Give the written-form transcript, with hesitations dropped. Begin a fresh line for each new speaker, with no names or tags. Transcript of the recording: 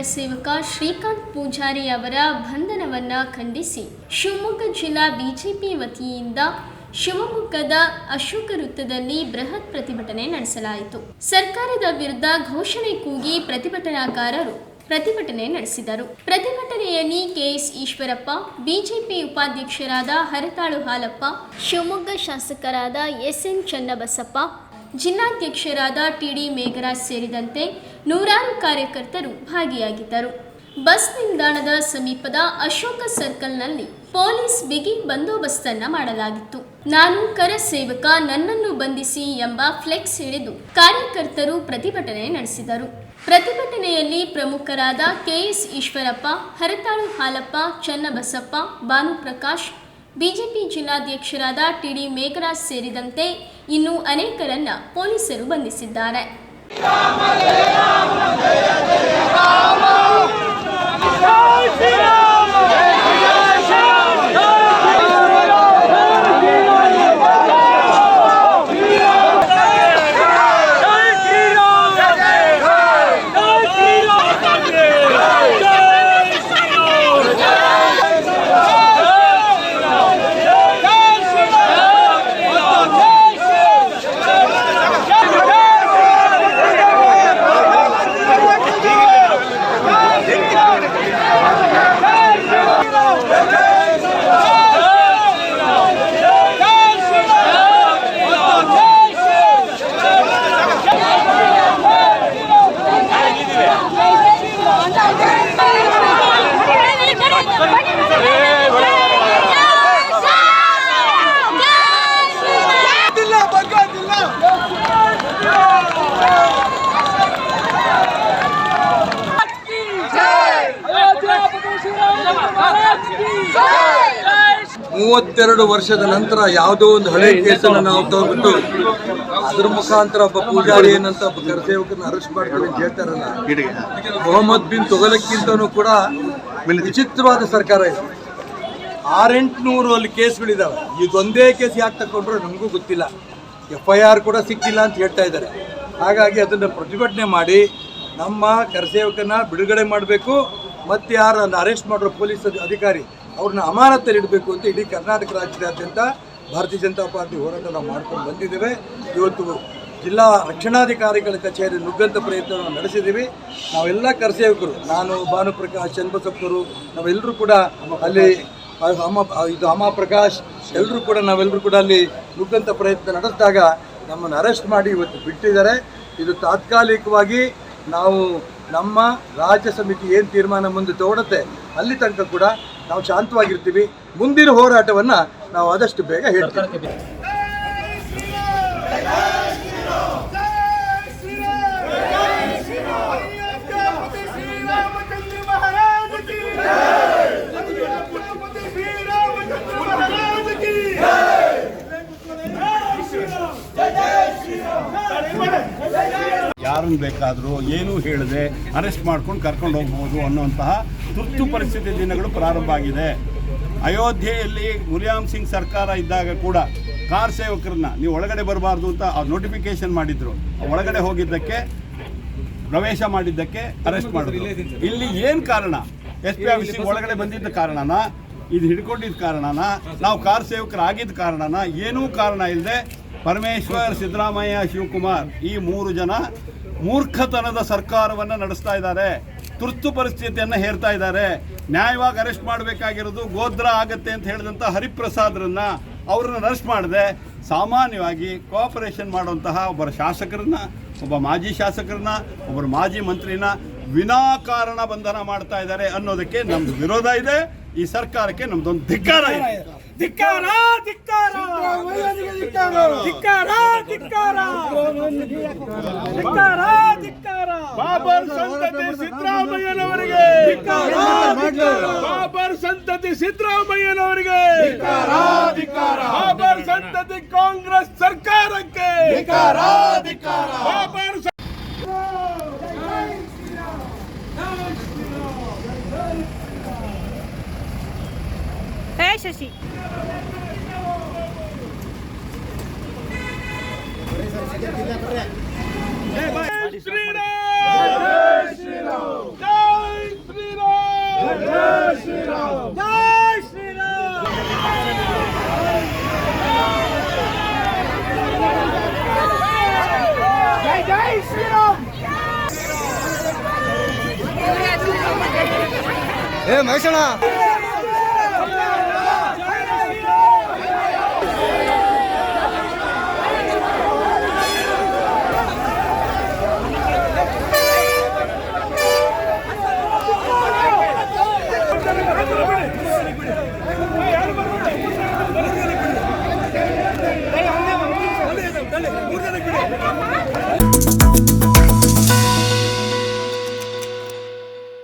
ಕರಸೇವಕ ಶ್ರೀಕಾಂತ್ ಪೂಜಾರಿ ಅವರ ಬಂಧನವನ್ನು ಖಂಡಿಸಿ ಶಿವಮೊಗ್ಗ ಜಿಲ್ಲಾ ಬಿಜೆಪಿ ವತಿಯಿಂದ ಶಿವಮೊಗ್ಗದ ಅಶೋಕ ವೃತ್ತದಲ್ಲಿ ಬೃಹತ್ ಪ್ರತಿಭಟನೆ ನಡೆಸಲಾಯಿತು. ಸರ್ಕಾರದ ವಿರುದ್ಧ ಘೋಷಣೆ ಕೂಗಿ ಪ್ರತಿಭಟನಾಕಾರರು ಪ್ರತಿಭಟನೆ ನಡೆಸಿದರು. ಪ್ರತಿಭಟನೆಯಲ್ಲಿ ಕೆಎಸ್ ಈಶ್ವರಪ್ಪ, ಬಿಜೆಪಿ ಉಪಾಧ್ಯಕ್ಷರಾದ ಹರತಾಳು ಹಾಲಪ್ಪ, ಶಿವಮೊಗ್ಗ ಶಾಸಕರಾದ ಎಸ್ಎನ್ ಚನ್ನಬಸಪ್ಪ, ಜಿಲ್ಲಾಧ್ಯಕ್ಷರಾದ ಟಿಡಿ ಮೇಘರಾಜ್ ಸೇರಿದಂತೆ ನೂರಾರು ಕಾರ್ಯಕರ್ತರು ಭಾಗಿಯಾಗಿದ್ದರು. ಬಸ್ ನಿಲ್ದಾಣದ ಸಮೀಪದ ಅಶೋಕ ಸರ್ಕಲ್ನಲ್ಲಿ ಪೊಲೀಸ್ ಬಿಗಿ ಬಂದೋಬಸ್ತನ್ನ ಮಾಡಲಾಗಿತ್ತು. ನಾನು ಕರ ಸೇವಕ, ನನ್ನನ್ನು ಬಂಧಿಸಿ ಎಂಬ ಫ್ಲೆಕ್ಸ್ ಹಿಡಿದು ಕಾರ್ಯಕರ್ತರು ಪ್ರತಿಭಟನೆ ನಡೆಸಿದರು. ಪ್ರತಿಭಟನೆಯಲ್ಲಿ ಪ್ರಮುಖರಾದ ಕೆಎಸ್ ಈಶ್ವರಪ್ಪ, ಹರತಾಳು ಹಾಲಪ್ಪ, ಚನ್ನಬಸಪ್ಪ, ಭಾನುಪ್ರಕಾಶ್, ಬಿಜೆಪಿ ಜಿಲ್ಲಾಧ್ಯಕ್ಷರಾದ ಟಿಡಿ ಮೇಘರಾಜ್ ಸೇರಿದಂತೆ ಇನ್ನೂ ಅನೇಕರನ್ನ ಪೊಲೀಸರು ಬಂಧಿಸಿದ್ದಾರೆ.
ಮೂವತ್ತೆರಡು ವರ್ಷದ ನಂತರ ಯಾವುದೋ ಒಂದು ಹಳೆ ಕೇಸನ್ನು ನಾವು ತಗೊಂಡ್ಬಿಟ್ಟು ಅದ್ರ ಮುಖಾಂತರ ಒಬ್ಬ ಪೂಜಾರಿ ಏನಂತ ಒಬ್ಬ ಕರಸೇವಕರನ್ನ ಅರೆಸ್ಟ್ ಮಾಡ್ತೀವಿ ಅಂತ ಹೇಳ್ತಾರಲ್ಲ, ಮೊಹಮ್ಮದ್ ಬಿನ್ ತೊಗಲಕ್ಕಿಂತನೂ ಕೂಡ ವಿಚಿತ್ರವಾದ ಸರ್ಕಾರ ಇದೆ. 600-800 ಅಲ್ಲಿ ಕೇಸ್ಗಳಿದಾವೆ. ಇದೊಂದೇ ಕೇಸ್ ಯಾಕೆ ತಗೊಂಡ್ರು ನಮಗೂ ಗೊತ್ತಿಲ್ಲ. FIR ಕೂಡ ಸಿಕ್ಕಿಲ್ಲ ಅಂತ ಹೇಳ್ತಾ ಇದ್ದಾರೆ. ಹಾಗಾಗಿ ಅದನ್ನು ಪ್ರತಿಭಟನೆ ಮಾಡಿ ನಮ್ಮ ಕರಸೇವಕನ ಬಿಡುಗಡೆ ಮಾಡಬೇಕು, ಮತ್ತು ಯಾರನ್ನು ಅರೆಸ್ಟ್ ಮಾಡಿರೋ ಪೊಲೀಸ್ ಅಧಿಕಾರಿ ಅವ್ರನ್ನ ಅಮಾನತಲ್ಲಿ ಇಡಬೇಕು ಅಂತ ಇಡೀ ಕರ್ನಾಟಕ ರಾಜ್ಯದಾದ್ಯಂತ ಭಾರತೀಯ ಜನತಾ ಪಾರ್ಟಿ ಹೋರಾಟ ನಾವು ಮಾಡ್ಕೊಂಡು ಬಂದಿದ್ದೇವೆ. ಇವತ್ತು ಜಿಲ್ಲಾ ರಕ್ಷಣಾಧಿಕಾರಿಗಳ ಕಚೇರಿ ನುಗ್ಗಂತ ಪ್ರಯತ್ನವನ್ನು ನಡೆಸಿದ್ದೀವಿ. ನಾವೆಲ್ಲ ಕರಸೇವಕರು, ನಾನು, ಭಾನುಪ್ರಕಾಶ್, ಚನ್ನಬಸಪ್ಪರು, ನಾವೆಲ್ಲರೂ ಕೂಡ ಅಲ್ಲಿ ಅಮಾಪ್ರಕಾಶ್ ಎಲ್ಲರೂ ಕೂಡ ನಾವೆಲ್ಲರೂ ಕೂಡ ಅಲ್ಲಿ ನುಗ್ಗಂತ ಪ್ರಯತ್ನ ನಡೆಸಿದಾಗ ನಮ್ಮನ್ನು ಅರೆಸ್ಟ್ ಮಾಡಿ ಇವತ್ತು ಬಿಟ್ಟಿದ್ದಾರೆ. ಇದು ತಾತ್ಕಾಲಿಕವಾಗಿ ನಾವು ನಮ್ಮ ರಾಜ್ಯ ಸಮಿತಿ ಏನು ತೀರ್ಮಾನ ಮುಂದೆ ತಗೊಳುತ್ತೆ ಅಲ್ಲಿ ತನಕ ಕೂಡ ನಾವು ಶಾಂತವಾಗಿರ್ತೀವಿ. ಮುಂದಿನ ಹೋರಾಟವನ್ನು ನಾವು ಆದಷ್ಟು ಬೇಗ ಹೇಳ್ತೀವಿ.
ಯಾರನ್ನು ಬೇಕಾದರೂ ಏನೂ ಹೇಳದೆ ಅರೆಸ್ಟ್ ಮಾಡ್ಕೊಂಡು ಕರ್ಕೊಂಡು ಹೋಗ್ಬೋದು ಅನ್ನುವಂತಹ ತುರ್ತು ಪರಿಸ್ಥಿತಿ ದಿನಗಳು ಪ್ರಾರಂಭ ಆಗಿದೆ. ಅಯೋಧ್ಯೆಯಲ್ಲಿ ಮುಲಾಯಂ ಸಿಂಗ್ ಸರ್ಕಾರ ಇದ್ದಾಗ ಕೂಡ ಕಾರ್ ಸೇವಕರನ್ನ ನೀವು ಒಳಗಡೆ ಬರಬಾರ್ದು ಅಂತ ನೋಟಿಫಿಕೇಶನ್ ಮಾಡಿದ್ರು. ಒಳಗಡೆ ಹೋಗಿದ್ದಕ್ಕೆ, ಪ್ರವೇಶ ಮಾಡಿದ್ದಕ್ಕೆ ಅರೆಸ್ಟ್ ಮಾಡಿದ್ರು. ಇಲ್ಲಿ ಏನು ಕಾರಣ? SP ಆಫೀಸಿಗೆ ಒಳಗಡೆ ಬಂದಿದ್ದ ಕಾರಣನ, ಇದು ಹಿಡ್ಕೊಂಡಿದ್ದ ಕಾರಣನ, ನಾವು ಕಾರ್ ಸೇವಕರಾಗಿದ್ದ ಕಾರಣನ, ಏನೂ ಕಾರಣ ಇಲ್ಲದೆ ಪರಮೇಶ್ವರ್, ಸಿದ್ದರಾಮಯ್ಯ, ಶಿವಕುಮಾರ್ ಈ 3 ಜನ ಮೂರ್ಖತನದ ಸರ್ಕಾರವನ್ನು ನಡೆಸ್ತಾ ಇದ್ದಾರೆ. ತುರ್ತು ಪರಿಸ್ಥಿತಿಯನ್ನು ಹೇರ್ತಾ ಇದ್ದಾರೆ. ನ್ಯಾಯವಾಗಿ ಅರೆಸ್ಟ್ ಮಾಡಬೇಕಾಗಿರೋದು ಗೋದ್ರಾ ಆಗತ್ತೆ ಅಂತ ಹೇಳಿದಂಥ ಹರಿಪ್ರಸಾದ್ರನ್ನ ಅವ್ರನ್ನ ಅರೆಸ್ಟ್ ಮಾಡದೆ ಸಾಮಾನ್ಯವಾಗಿ ಕೋಆಪರೇಷನ್ ಮಾಡುವಂತಹ ಒಬ್ಬರ ಶಾಸಕರನ್ನ, ಒಬ್ಬ ಮಾಜಿ ಶಾಸಕರನ್ನ, ಒಬ್ಬರು ಮಾಜಿ ಮಂತ್ರಿನ ವಿನಾಕಾರಣ ಬಂಧನ ಮಾಡ್ತಾ ಇದ್ದಾರೆ ಅನ್ನೋದಕ್ಕೆ ನಮ್ದು ವಿರೋಧ ಇದೆ. ಈ ಸರ್ಕಾರಕ್ಕೆ ನಮ್ದೊಂದು ಧಿಕ್ಕಾರ ಇದೆ. ಧಿಕ್ಕಾರ, ಧಿಕ್ಕಾರ, ಧಿಕ್ಕಾರ, ಧಿಕ್ಕಾರ, ಧಿಕ್ಕಾರ, ಧಿಕ್ಕಾರ. ಬಾಬರ್ ಸಂತತಿ ಸಿದ್ದರಾಮಯ್ಯನವರಿಗೆ ಧಿಕ್ಕಾರ, ಬಾಬರ್ ಸಂತತಿ ಸಿದ್ದರಾಮಯ್ಯನವರಿಗೆ ಧಿಕ್ಕಾರ, ಧಿಕ್ಕಾರ. ಬಾಬರ್ ಸಂತತಿ ಕಾಂಗ್ರೆಸ್ ಸರ್ಕಾರಕ್ಕೆ ಧಿಕ್ಕಾರ, ಧಿಕ್ಕಾರ. ಬಾಬರ್
ಶಶಿ
ಶ್ರೀರಾಮ್, ಜೈ ಶ್ರೀರಾಮ್, ಜೈ
ಮಹೇಶಣ್ಣ
ಬಿಡಿ